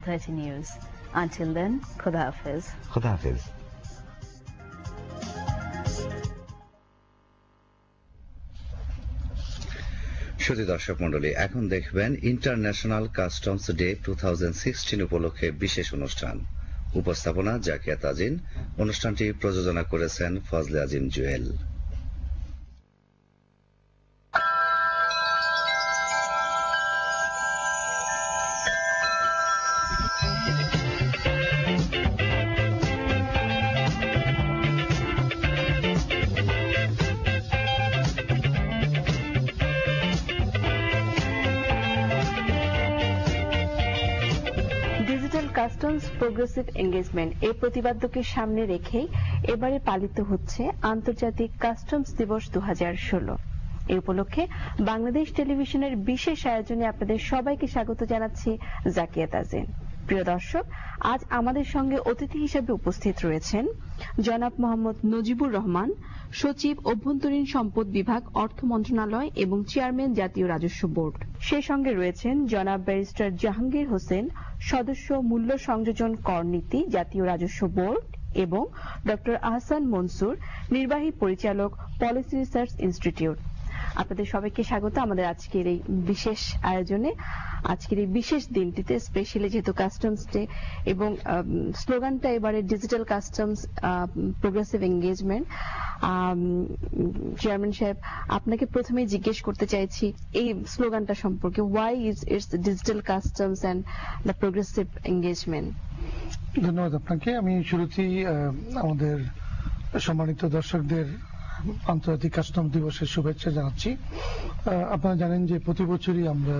30 News. Until then, Khuda Hafiz. Khuda Hafiz. সুধী দর্শক মন্ডলী, এখন দেখবেন ইন্টারন্যাশনাল কাস্টমস ডে 2016 উপলক্ষে বিশেষ অনুষ্ঠান। উপস্থাপনা জাকিয়া তাজিন। অনুষ্ঠানটি প্রযোজনা করেছেন ফজলে আজিম জুয়েল। কাস্টমস প্রোগ্রেসিভ এঙ্গেজমেন্ট এই প্রতিপাদ্যকে সামনে রেখে এবারে পালিত হচ্ছে আন্তর্জাতিক কাস্টমস দিবস 2016। এই উপলক্ষে বাংলাদেশ টেলিভিশনের বিশেষ আয়োজনে আপনাদের সবাইকে স্বাগত জানাচ্ছি জাকিয়া তাজিন। প্রিয় দর্শক, আজ আমাদের সঙ্গে অতিথি হিসেবে উপস্থিত রয়েছেন জনাব মোহাম্মদ নজিবুর রহমান, সচিব অভ্যন্তরীণ সম্পদ বিভাগ, অর্থ মন্ত্রণালয় এবং চেয়ারম্যান জাতীয় রাজস্ব বোর্ড। সেই সঙ্গে রয়েছেন জনাব ব্যারিস্টার জাহাঙ্গীর হোসেন, সদস্য মূল্য সংযোজন কর নীতি, জাতীয় রাজস্ব বোর্ড, এবং ডক্টর আহসান মনসুর, নির্বাহী পরিচালক, পলিসি রিসার্চ ইনস্টিটিউট। আপনাদের সবাইকে স্বাগত আমাদের আজকের এই বিশেষ আয়োজনে, আজকের এই বিশেষ দিনটিতে, স্পেশালি যেহেতু কাস্টমস ডে এবং স্লোগানটা এবারে digital customs progressive engagement. Chairman সাহেব, আপনাকে প্রথমেই জিজ্ঞেস করতে চাইছি এই স্লোগানটা সম্পর্কে, why is it's digital customs and the progressive engagement? ধন্যবাদ আপনাকে। আমি শুরুতেই আমাদের সম্মানিত দর্শকদের আন্তর্জাতিক কাস্টম দিবসের শুভেচ্ছা জানাচ্ছি। আপনারা জানেন যে প্রতি বছরই আমরা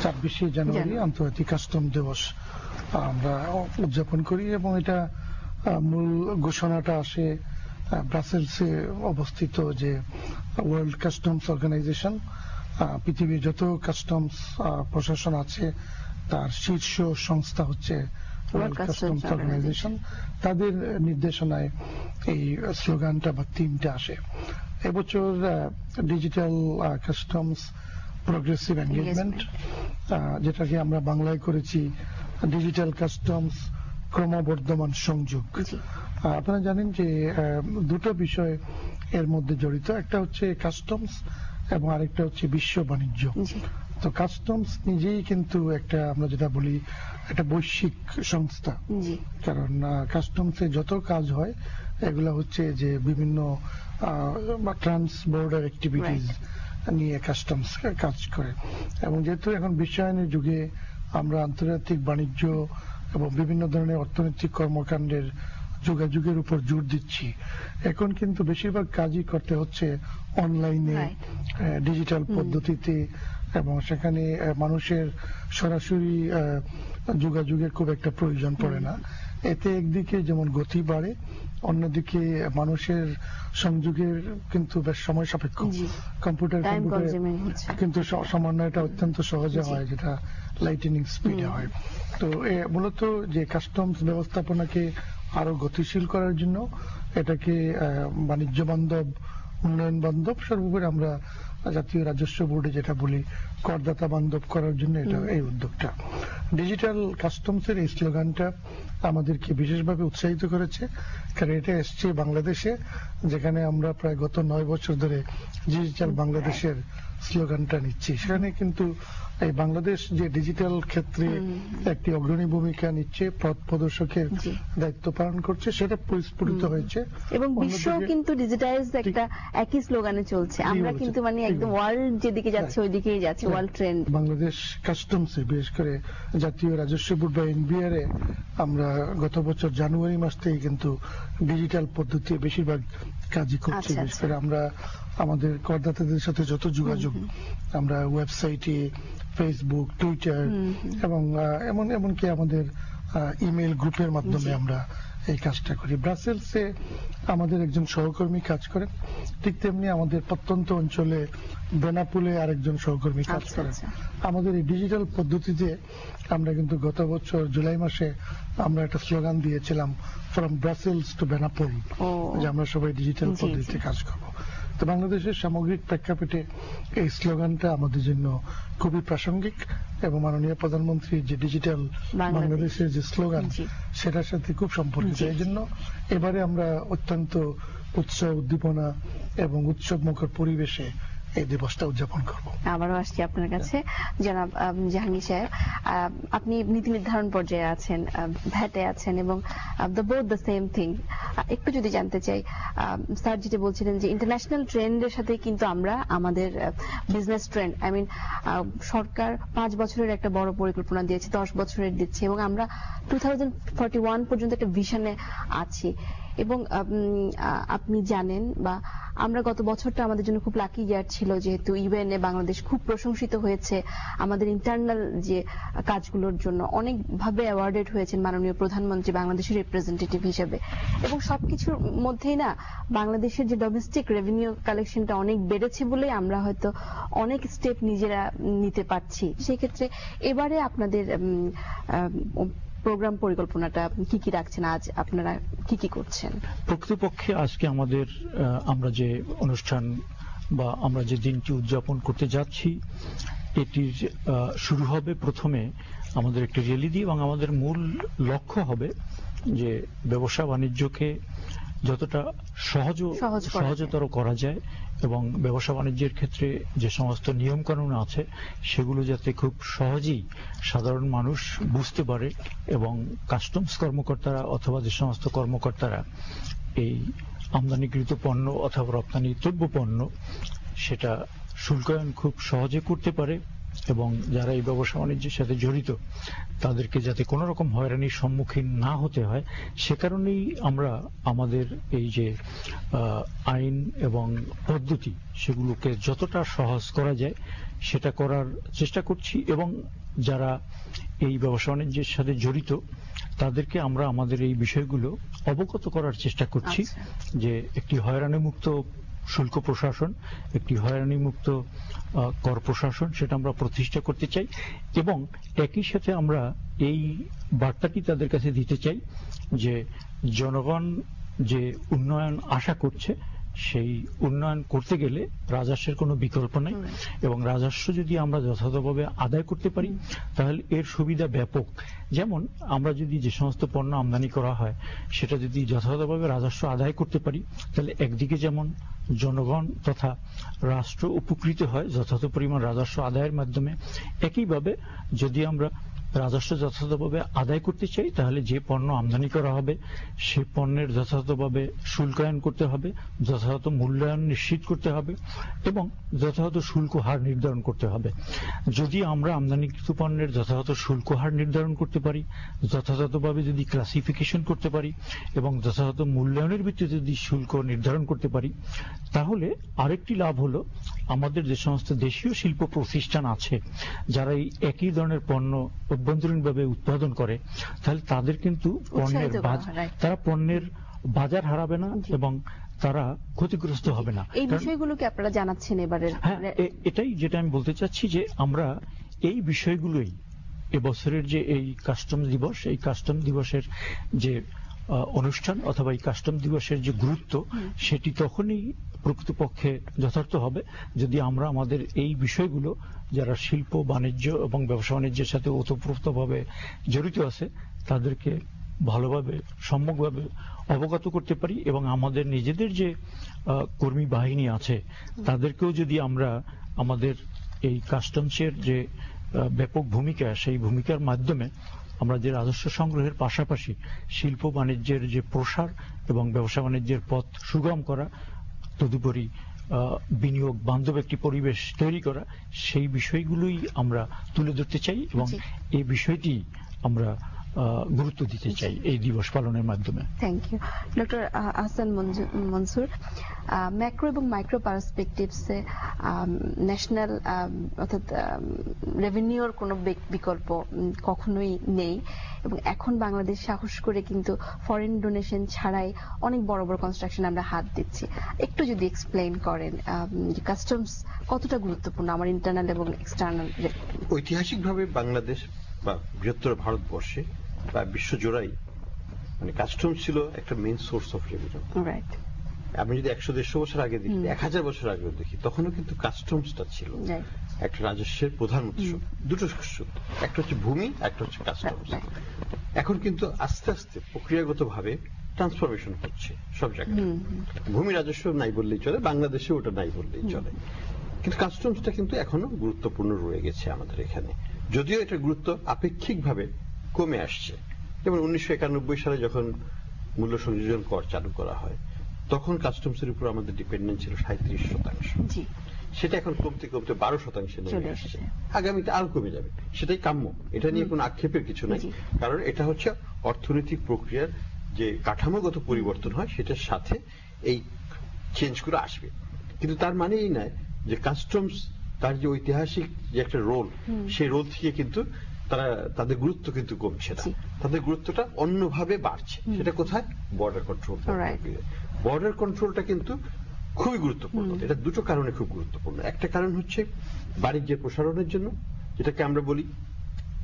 24শে জানুয়ারি আন্তর্জাতিক কাস্টম দিবস আমরা উদযাপন করি এবং এটা মূল ঘোষণাটা আসে ব্রাসেলসে অবস্থিত যে ওয়ার্ল্ড কাস্টমস অর্গানাইজেশন, পৃথিবীর যত কাস্টমস প্রশাসন আছে তার শীর্ষ সংস্থা হচ্ছে ওয়ার্ল্ড কাস্টমস অর্গানাইজেশন। তাদের নির্দেশনায় এই স্লোগানটা বা থিমটা আসে। এবছর ডিজিটাল কাস্টমস প্রোগ্রেসিভ এঙ্গেজমেন্ট, যেটাকে আমরা বাংলায় করেছি ডিজিটাল কাস্টমস ক্রমবর্ধমান সংযোগ। আপনারা জানেন যে দুটো বিষয় এর মধ্যে জড়িত, একটা হচ্ছে কাস্টমস এবং আরেকটা হচ্ছে বিশ্ব বাণিজ্য। তো কাস্টমস নিজেই কিন্তু একটা, আমরা যেটা বলি, একটা বৈশ্বিক সংস্থা, কারণ কাস্টমসে যত কাজ হয় এগুলা হচ্ছে যে বিভিন্ন ট্রান্স বর্ডার অ্যাক্টিভিটিস নিয়ে কাস্টমস কাজ করে। এবং যেহেতু এখন বিশ্বায়নের যুগে আমরা আন্তর্জাতিক বাণিজ্য এবং বিভিন্ন ধরনের অর্থনৈতিক কর্মকাণ্ডের যোগাযোগের উপর জোর দিচ্ছি, এখন কিন্তু বেশিরভাগ কাজই করতে হচ্ছে অনলাইনে, ডিজিটাল পদ্ধতিতে, এবং সেখানে মানুষের সরাসরি যোগাযোগের খুব একটা প্রয়োজন পড়ে না। এতে একদিকে যেমন গতি বাড়ে, অন্যদিকে মানুষের সংযোগের কিন্তু বেশ সময় সাপেক্ষ। কম্পিউটার কিন্তু সমন্বয়টা অত্যন্ত সহজে হয়, যেটা লাইটনিং স্পিডে হয়। তো মূলত যে কাস্টমস ব্যবস্থাপনাকে আরো গতিশীল করার জন্য, এটাকে বাণিজ্য বান্ধব, উন্নয়ন বান্ধব, সর্বোপরি আমরা জাতীয় রাজস্ব বোর্ডে যেটা বলি করদাতা বান্ধব করার জন্য এটা এই উদ্যোগটা। ডিজিটাল কাস্টমসের এই স্লোগানটা আমাদেরকে বিশেষভাবে উৎসাহিত করেছে, কারণ এটা এসছে বাংলাদেশে, যেখানে আমরা প্রায় গত 9 বছর ধরে ডিজিটাল বাংলাদেশের স্লোগানটা নিচ্ছি। সেখানে কিন্তু এই বাংলাদেশ যে ডিজিটাল ক্ষেত্রে একটি অগ্রণী ভূমিকা নিচ্ছে, পথ প্রদর্শকের দায়িত্ব পালন করছে, সেটা পরিস্ফুটিত হয়েছে। এবং বিশ্ব কিন্তু ডিজিটাইজ একটা একই স্লোগানে চলছে। আমরা কিন্তু মানে একদম ওয়ার্ল্ড যেদিকে যাচ্ছে ওই দিকেই যাচ্ছে, ওয়ার্ল্ড ট্রেন্ড। বাংলাদেশ কাস্টমসে, বিশেষ করে জাতীয় রাজস্ব বোর্ড বা এনবিআর এ, আমরা গত বছর জানুয়ারি মাস থেকে কিন্তু ডিজিটাল পদ্ধতি বেশিরভাগ কাজই করছি। বিশেষ করে আমরা আমাদের করদাতাদের সাথে যত যোগাযোগ, আমরা ওয়েবসাইটে, ফেসবুক, টুইটার এবং এমনকি আমাদের ইমেল গ্রুপের মাধ্যমে আমরা এই কাজটা করি। ব্রাসেলসে আমাদের একজন সহকর্মী কাজ করেন, ঠিক তেমনি আমাদের প্রত্যন্ত অঞ্চলে বেনাপুলে আরেকজন সহকর্মী কাজ করেন। আমাদের এই ডিজিটাল পদ্ধতিতে আমরা কিন্তু গত বছর জুলাই মাসে আমরা একটা স্লোগান দিয়েছিলাম, ফ্রম ব্রাসেলস টু বেনাপুল, যে আমরা সবাই ডিজিটাল পদ্ধতিতে কাজ করবো। তো বাংলাদেশের সামগ্রিক প্রেক্ষাপটে এই স্লোগানটা আমাদের জন্য খুবই প্রাসঙ্গিক, এবং মাননীয় প্রধানমন্ত্রী যে ডিজিটাল বাংলাদেশের যে স্লোগান সেটার সাথে খুব সম্পর্কিত। এই জন্য এবারে আমরা অত্যন্ত উৎসাহ উদ্দীপনা এবং উৎসবমুখর পরিবেশে এই দিবসটা উদযাপন করব। আবারও আসছি আপনার কাছে জনাব জাহাঙ্গীর সাহেব, আপনি নীতি নির্ধারণ পর্যায়ে আছেন, ভ্যাটে আছেন, এবং বোথ দ্য সেম থিং। একটু যদি জানতে চাই, স্যার যেটা বলছিলেন যে ইন্টারন্যাশনাল ট্রেন্ডের সাথে কিন্তু আমরা আমাদের বিজনেস ট্রেন্ড, আই মিন সরকার 5 বছরের একটা বড় পরিকল্পনা দিয়েছে, 10 বছরের দিচ্ছে, এবং আমরা 2041 পর্যন্ত একটা ভিশনে আছি। এবং আপনি জানেন বা আমরা গত বছরটা আমাদের জন্য খুব লাকি ইয়ার ছিল, যেহেতু ইউএনএ বাংলাদেশ খুব প্রশংসিত হয়েছে আমাদের ইন্টারনাল যে কাজগুলোর জন্য, অনেকভাবে অ্যাওয়ার্ডেড হয়েছেন মাননীয় প্রধানমন্ত্রী বাংলাদেশের রিপ্রেজেন্টেটিভ হিসেবে। এবং সবকিছুর মধ্যেই না বাংলাদেশের যে ডোমেস্টিক রেভিনিউ কালেকশনটা অনেক বেড়েছে বলে আমরা হয়তো অনেক স্টেপ নিজেরা নিতে পারছি। সেক্ষেত্রে এবারে আপনাদের প্রোগ্রাম পরিকল্পনাটা কি কি রাখছেন, আজ আপনারা কি কি করছেন? প্রকৃতপক্ষে আজকে আমাদের আমরা যে অনুষ্ঠান বা আমরা যে দিনটি উদযাপন করতে যাচ্ছি, এটির শুরু হবে প্রথমে আমাদের একটি র্যালি দিয়ে, এবং আমাদের মূল লক্ষ্য হবে যে ব্যবসা বাণিজ্যকে যতটা সহজতর করা যায়, এবং ব্যবসা বাণিজ্যের ক্ষেত্রে যে সমস্ত নিয়ম কানুন আছে সেগুলো যাতে খুব সহজেই সাধারণ মানুষ বুঝতে পারে, এবং কাস্টমস কর্মকর্তারা অথবা যে সমস্ত কর্মকর্তারা এই আমদানিকৃত পণ্য অথবা রপ্তানিতব্য পণ্য সেটা শুল্কায়ন খুব সহজে করতে পারে, এবং যারা এই ব্যবসা বাণিজ্যের সাথে জড়িত তাদেরকে যাতে কোনো রকম হয়রানির সম্মুখীন না হতে হয়, সে কারণেই আমরা আমাদের এই যে আইন এবং পদ্ধতি সেগুলোকে যতটা সহজ করা যায় সেটা করার চেষ্টা করছি, এবং যারা এই ব্যবসা বাণিজ্যের সাথে জড়িত তাদেরকে আমরা আমাদের এই বিষয়গুলো অবগত করার চেষ্টা করছি, যে একটি হয়রানিমুক্ত শুল্ক প্রশাসন, একটি হয়রানিমুক্ত কর প্রশাসন সেটা আমরা প্রতিষ্ঠা করতে চাই, এবং একই সাথে আমরা এই বার্তাটি তাদের কাছে দিতে চাই যে জনগণ যে উন্নয়ন আশা করছে সেই উন্নয়ন করতে গেলে রাজস্বের কোনো বিকল্প নেই, এবং রাজস্ব যদি আমরা যথাযথভাবে আদায় করতে পারি তাহলে এর সুবিধা ব্যাপক। যেমন আমরা যদি যে সমস্ত পণ্য আমদানি করা হয় সেটা যদি যথাযথভাবে রাজস্ব আদায় করতে পারি তাহলে একদিকে যেমন জনগণ তথা রাষ্ট্র উপকৃত হয় যথাযথ পরিমাণ রাজস্ব আদায়ের মাধ্যমে, একইভাবে যদি আমরা রাজস্ব যথাযথভাবে আদায় করতে চাই তাহলে যে পণ্য আমদানি করা হবে সে পণ্যের যথাযথভাবে শুল্কায়ন করতে হবে, যথাযথ মূল্যায়ন নিশ্চিত করতে হবে, এবং যথাযথ শুল্ক হার নির্ধারণ করতে হবে। যদি আমরা আমদানিকৃত পণ্যের যথাযথ শুল্ক হার নির্ধারণ করতে পারি, যথাযথভাবে যদি ক্লাসিফিকেশন করতে পারি, এবং যথাযথ মূল্যায়নের ভিত্তিতে যদি শুল্ক নির্ধারণ করতে পারি, তাহলে আরেকটি লাভ হলো আমাদের যে সমস্ত দেশীয় শিল্প প্রতিষ্ঠান আছে যারা এই একই ধরনের পণ্য অভ্যন্তরীণভাবে উৎপাদন করে, তাহলে তাদের কিন্তু তারা পণ্যের বাজার হারাবে না এবং তারা ক্ষতিগ্রস্ত হবে না। এই বিষয়গুলোকে আপনারা জানাচ্ছেন এবারে? হ্যাঁ, এটাই যেটা আমি বলতে চাচ্ছি, যে আমরা এই বিষয়গুলোই এবছরের যে এই কাস্টমস দিবস, এই কাস্টম দিবসের যে অনুষ্ঠান অথবা এই কাস্টম দিবসের যে গুরুত্ব সেটি তখনই প্রকৃতপক্ষে যথার্থ হবে যদি আমরা আমাদের এই বিষয়গুলো যারা শিল্প বাণিজ্য এবং ব্যবসা বাণিজ্যের সাথে ওতপ্রোতভাবে জড়িত আছে তাদেরকে ভালোভাবে সম্যকভাবে অবগত করতে পারি, এবং আমাদের নিজেদের যে কর্মী বাহিনী আছে তাদেরকেও যদি আমরা আমাদের এই কাস্টমসের যে ব্যাপক ভূমিকা সেই ভূমিকার মাধ্যমে আমরা যে রাজস্ব সংগ্রহের পাশাপাশি শিল্প বাণিজ্যের যে প্রসার এবং ব্যবসা বাণিজ্যের পথ সুগম করা, তদুপরি বিনিয়োগ বান্ধব একটি পরিবেশ তৈরি করা, সেই বিষয়গুলোই আমরা তুলে ধরতে চাই এবং এই বিষয়টি আমরা গুরুত্ব দিতে চাই এই দিবস পালনের মাধ্যমে। Thank you doctor Ahsan Mansur. Macro এবং মাইক্রো পার্সপেক্টিভসে ন্যাশনাল অর্থাৎ রেভিনিউর কোনো বিকল্প কখনোই নেই, এবং এখন বাংলাদেশ সাহস করে কিন্তু ফরেন ডোনেশন ছাড়াই অনেক বড় বড় কনস্ট্রাকশন আমরা হাত দিচ্ছি। একটু যদি এক্সপ্লেইন করেন কাস্টমস কতটা গুরুত্বপূর্ণ আমার ইন্টারনাল এবং এক্সটার্নাল? ঐতিহাসিকভাবে বাংলাদেশ বা বৃহত্তর ভারতবর্ষে বা বিশ্বজোড়াই মানে কাস্টমস ছিল একটা main source of revenue. Right. আমি যদি 100-150 বছর আগে দেখি, 1000 বছর আগে দেখি, তখনও কিন্তু কাস্টমসটা ছিল একটা রাজস্বের প্রধান উৎস। দুটো উৎস, একটা হচ্ছে ভূমি, একটা হচ্ছে কাস্টমস। এখন কিন্তু আস্তে আস্তে প্রক্রিয়াগতভাবে ট্রান্সফরমেশন হচ্ছে সব জায়গায়। ভূমি রাজস্ব নাই বললেই চলে, বাংলাদেশে ওটা নাই বললেই চলে, কিন্তু কাস্টমসটা কিন্তু এখনো গুরুত্বপূর্ণ রয়ে গেছে আমাদের এখানে, যদিও এটা গুরুত্ব আপেক্ষিকভাবে কমে আসছে। যেমন 1991 সালে যখন মূল্য সংযোজন কর চালু করা হয়, তখন কাস্টমসের উপর আমাদের ডিপেন্ডেন্ট ছিল 37%। সেটা এখন কমতে কমতে 12% নেমে আসছে, আগামীতে আরো কমে যাবে, সেটাই কাম্য। এটা নিয়ে কোনো আক্ষেপের কিছু নাই, কারণ এটা হচ্ছে অর্থনৈতিক প্রক্রিয়ার যে কাঠামোগত পরিবর্তন হয় সেটার সাথে এই চেঞ্জগুলো আসবে। কিন্তু তার মানে এই নয় যে কাস্টমস তার যে ঐতিহাসিক যে একটা রোল, সেই রোল থেকে কিন্তু তারা তাদের গুরুত্ব কিন্তু কমছে না, তাদের গুরুত্বটা অন্যভাবে বাড়ছে। সেটা কোথায়? Border control. বর্ডার কন্ট্রোলটা কিন্তু খুবই গুরুত্বপূর্ণ। এটা দুটো কারণে খুব গুরুত্বপূর্ণ। একটা কারণ হচ্ছে বাণিজ্যের প্রসারণের জন্য, যেটাকে আমরা বলি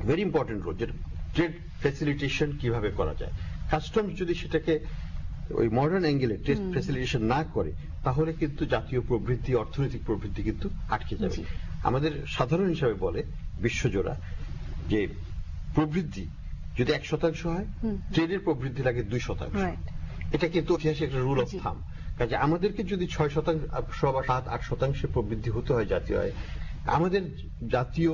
ভেরি ইম্পর্টেন্ট রোল, যেটা ট্রেড ফ্যাসিলিটেশন কিভাবে করা যায়। কাস্টমস যদি সেটাকে ওই মডার্ন অ্যাঙ্গেলে ট্রেড ফ্যাসিলিটেশন না করে, তাহলে কিন্তু জাতীয় প্রবৃদ্ধি, অর্থনৈতিক প্রবৃদ্ধি কিন্তু আটকে যাবে। আমাদের সাধারণ হিসাবে বলে বিশ্বজোড়া যে প্রবৃদ্ধি যদি 1% হয়, ট্রেডের প্রবৃদ্ধি লাগে 2%। এটা কিন্তু ঐতিহাসিক একটা রুল অফ থাম। কাজে আমাদেরকে যদি 6% বা 7-8% প্রবৃদ্ধি হতে হয় জাতীয় আয়, আমাদের জাতীয়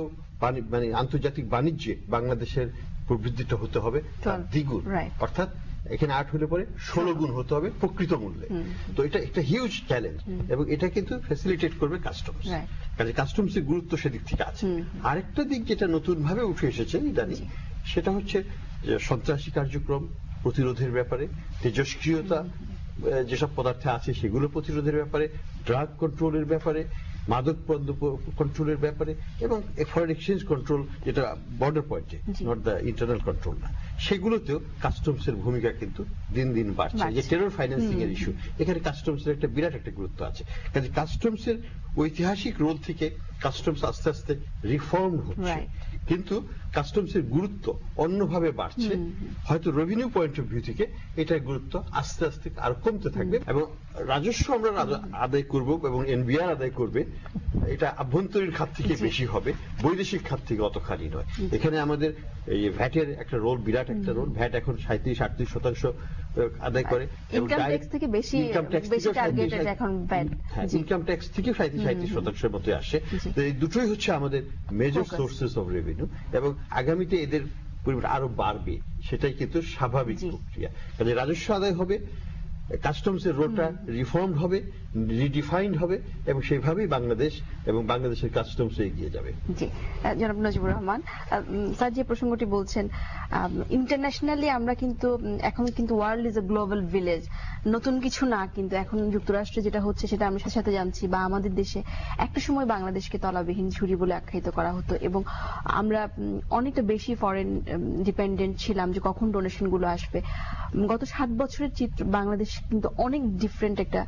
মানে আন্তর্জাতিক বাণিজ্যে বাংলাদেশের প্রবৃদ্ধিটা হতে হবে দ্বিগুণ, অর্থাৎ এখানে 8 হলে পরে 16 গুণ হতে হবে প্রকৃত মূল্যে। তো এটা একটা হিউজ চ্যালেঞ্জ, এবং এটা কিন্তু ফ্যাসিলিটেট করবে কাস্টমস। কাজে কাস্টমসের গুরুত্ব সেদিক থেকে আছে। আরেকটা দিক যেটা নতুন ভাবে উঠে এসেছে ইদানিং, সেটা হচ্ছে সন্ত্রাসী কার্যক্রম প্রতিরোধের ব্যাপারে, তেজস্ক্রিয়তা যেসব পদার্থে আছে সেগুলো প্রতিরোধের ব্যাপারে, ড্রাগ কন্ট্রোলের ব্যাপারে, মাদক পণ্য কন্ট্রোলের ব্যাপারে, এবং ফরেন এক্সচেঞ্জ কন্ট্রোল, যেটা বর্ডার পয়েন্টে, নট দ্য ইন্টারনাল কন্ট্রোল না, সেগুলোতেও কাস্টমসের ভূমিকা কিন্তু দিন দিন বাড়ছে। যে টেরর ফাইন্যান্সিং এর ইস্যু, এখানে কাস্টমসের একটা বিরাট একটা গুরুত্ব আছে। কাজে কাস্টমসের ঐতিহাসিক রোল থেকে কাস্টমস আস্তে আস্তে রিফর্ম হচ্ছে, কিন্তু কাস্টমসের গুরুত্ব অন্যভাবে বাড়ছে। হয়তো রেভিনিউ পয়েন্ট অফ ভিউ থেকে এটার গুরুত্ব আস্তে আস্তে আরো কমতে থাকবে, এবং রাজস্ব আমরা আদায় করব এবং এনবিআর আদায় করবে, এটা আভ্যন্তরীণ খাত থেকে বেশি হবে, বৈদেশিক খাত থেকে অতখানি নয়। এখানে আমাদের এই ভ্যাটের একটা রোল, বিরাট একটা রোল। ভ্যাট এখন 37-38% আদায় করে, এবং ইনকাম ট্যাক্স থেকে বেশি টার্গেটেড এখন ভ্যাট। ইনকাম ট্যাক্স থেকে 37-38% মতো আসে। তো এই দুটোই হচ্ছে আমাদের মেজর সোর্সেস অফ রেভিনিউ, এবং আগামীতে এদের পরিমাণ আরো বাড়বে, সেটাই কিন্তু স্বাভাবিক প্রক্রিয়া। কাজে রাজস্ব আদায় হবে, কাস্টমসের রোলটা রিফর্ম হবে, রিডিফাইন্ড হবে, এবং সেইভাবেই বাংলাদেশ এবং বাংলাদেশের কাস্টমস এগিয়ে যাবে। জি, জনাব নজিবুর রহমান স্যার, যে প্রসঙ্গটি বলছেন, ইন্টারন্যাশনালি আমরা কিন্তু এখন কিন্তু world is a global village, নতুন কিছু না। কিন্তু এখন যুক্তরাষ্ট্রে যেটা হচ্ছে সেটা আমরা সাথে সাথে জানছি, বা আমাদের দেশে একটা সময় বাংলাদেশকে তলাবিহীন ঝুড়ি বলে আখ্যায়িত করা হতো, এবং আমরা অনেকটা বেশি ফরেন ডিপেন্ডেন্ট ছিলাম যে কখন ডোনেশন গুলো আসবে। গত 7 বছরের চিত্র বাংলাদেশ কিন্তু অনেক ডিফারেন্ট একটা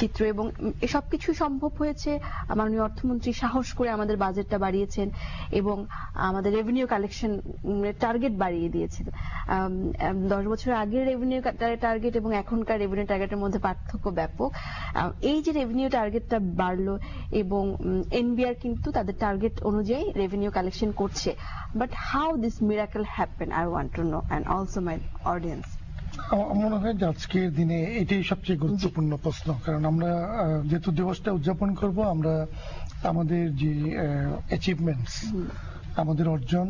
চিত্র, এবং এসব কিছু সম্ভব হয়েছে মাননীয় অর্থমন্ত্রী সাহস করে আমাদের বাজেটটা বাড়িয়েছেন, এবং আমাদের রেভিনিউ কালেকশন টার্গেট বাড়িয়ে দিয়েছেন। 10 বছর আগের রেভিনিউ টার্গেট এবং এখনকার রেভিনিউ টার্গেটের মধ্যে পার্থক্য ব্যাপক। এই যে রেভিনিউ টার্গেটটা বাড়লো, এবং এনবিআর কিন্তু তাদের টার্গেট অনুযায়ী রেভিনিউ কালেকশন করছে, but how this miracle happen, I want to know, and also my audience. আমার মনে হয় যে আজকের দিনে এটাই সবচেয়ে গুরুত্বপূর্ণ প্রশ্ন, কারণ আমরা যেহেতু দিবসটা উদযাপন করব, আমরা আমাদের যে অ্যাচিভমেন্টস, আমাদের অর্জন,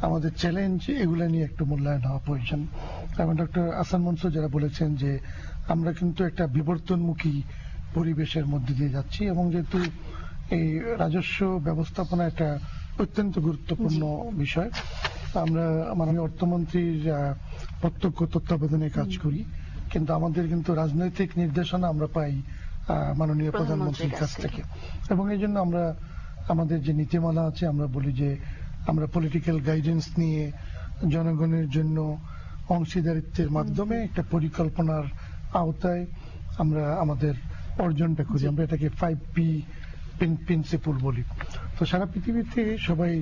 আমাদের চ্যালেঞ্জ, এগুলো নিয়ে একটু মূল্যায়ন হওয়া প্রয়োজন। এবং ডক্টর আহসান মনসুর যারা বলেছেন যে আমরা কিন্তু একটা বিবর্তনমুখী পরিবেশের মধ্যে দিয়ে যাচ্ছি, এবং যেহেতু এই রাজস্ব ব্যবস্থাপনা একটা অত্যন্ত গুরুত্বপূর্ণ বিষয়, আমরা মাননীয় অর্থমন্ত্রীর প্রত্যক্ষ তত্ত্বাবধানে কাজ করি, কিন্তু আমাদের কিন্তু রাজনৈতিক নির্দেশনা আমরা পাই মাননীয় প্রধানমন্ত্রীর কাছ থেকে। এবং এই জন্য আমরা আমাদের যে নীতিমালা আছে, আমরা বলি যে আমরা পলিটিক্যাল গাইডেন্স নিয়ে জনগণের জন্য অংশীদারিত্বের মাধ্যমে একটা পরিকল্পনার আওতায় আমরা আমাদের অর্জনটা করি। আমরা এটাকে 5P প্রিন্সিপল বলি। তো সারা পৃথিবীতে সবাই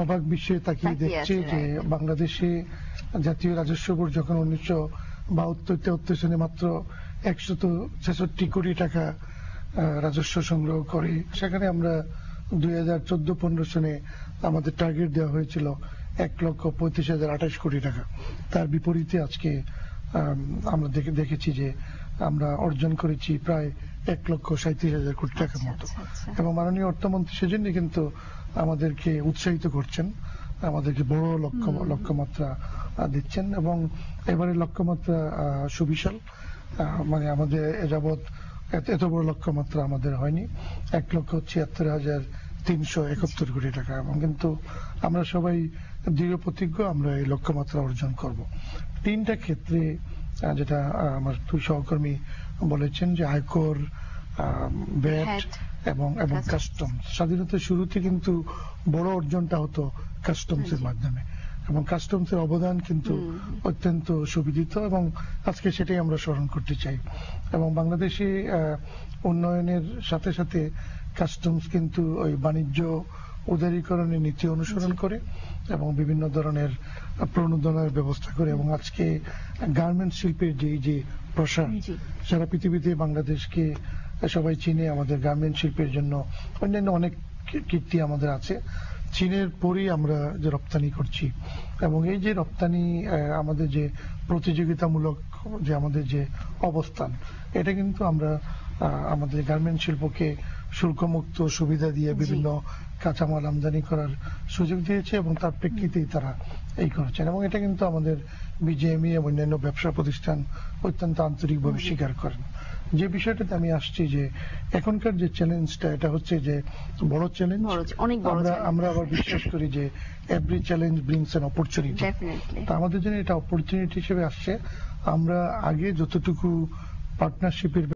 অবাক বিশ্বে তাকিয়ে দেখছে যে বাংলাদেশে জাতীয় রাজস্ব বোর্ড যখন 1972-73 সালে মাত্র 166 কোটি টাকা রাজস্ব সংগ্রহ করে। সেখানে আমরা 2014-15 সনে আমাদের টার্গেট দেওয়া হয়েছিল 1,35,028 কোটি টাকা। তার বিপরীতে আজকে আমরা দেখেছি যে আমরা অর্জন করেছি প্রায় 1,37,000 কোটি টাকার মতো। এবং মাননীয় অর্থমন্ত্রী সেজন্য কিন্তু আমাদেরকে উৎসাহিত করছেন, আমাদেরকে বড় লক্ষ্যমাত্রা দিচ্ছেন এবং এবারে লক্ষ্যমাত্রা সুবিশাল। মানে আমাদের যাবৎ এত বড় লক্ষ্যমাত্রা আমাদের হয়নি, 1,76,371 কোটি টাকা। এবং কিন্তু আমরা সবাই দৃঢ় প্রতিজ্ঞ আমরা এই লক্ষ্যমাত্রা অর্জন করব। 3টা ক্ষেত্রে যেটা আমার দুই সহকর্মী বলেছেন যে আয়কর, ভ্যাট এবং কাস্টমস। স্বাধীনতার শুরুতে কিন্তু বড় অর্জনটা হতো কাস্টমসের মাধ্যমে এবং কাস্টমসের অবদান কিন্তু অত্যন্ত সুবিদিত এবং আজকে সেটাই আমরা স্মরণ করতে চাই। এবং বাংলাদেশে উন্নয়নের সাথে সাথে কাস্টমস কিন্তু ওই বাণিজ্য উদারীকরণের নীতি অনুসরণ করে এবং বিভিন্ন ধরনের প্রণোদনের ব্যবস্থা করে। এবং আজকে গার্মেন্টস শিল্পের যে প্রসার, সারা পৃথিবীতে বাংলাদেশকে সবাই চিনে আমাদের গার্মেন্ট শিল্পের জন্য। অন্যান্য অনেক কীর্তি আমাদের আছে। চীনের পরই আমরা যে রপ্তানি করছি এবং এই যে রপ্তানি আমাদের যে প্রতিযোগিতামূলক যে আমাদের যে অবস্থান, এটা কিন্তু আমরা আমাদের গার্মেন্ট শিল্পকে শুল্কমুক্ত সুবিধা দিয়ে বিভিন্ন কাঁচামাল আমদানি করার সুযোগ দিয়েছে এবং তার প্রেক্ষিতেই তারা এই করছেন। এবং এটা কিন্তু আমাদের বিজেএমই এবং অন্যান্য ব্যবসা প্রতিষ্ঠান অত্যন্ত আন্তরিকভাবে স্বীকার করেন। যে বিষয়টাতে আমি আসছি যে এখনকার যে চ্যালেঞ্জটা, এটা হচ্ছে যে বড় চ্যালেঞ্জ। আমরা আবার বিশ্বাস করি যে every challenge brings an opportunity. তা আমাদের জন্য এটা অপরচুনিটি হিসেবে আসছে। আমরা আগে যতটুকু পার্টনারশিপের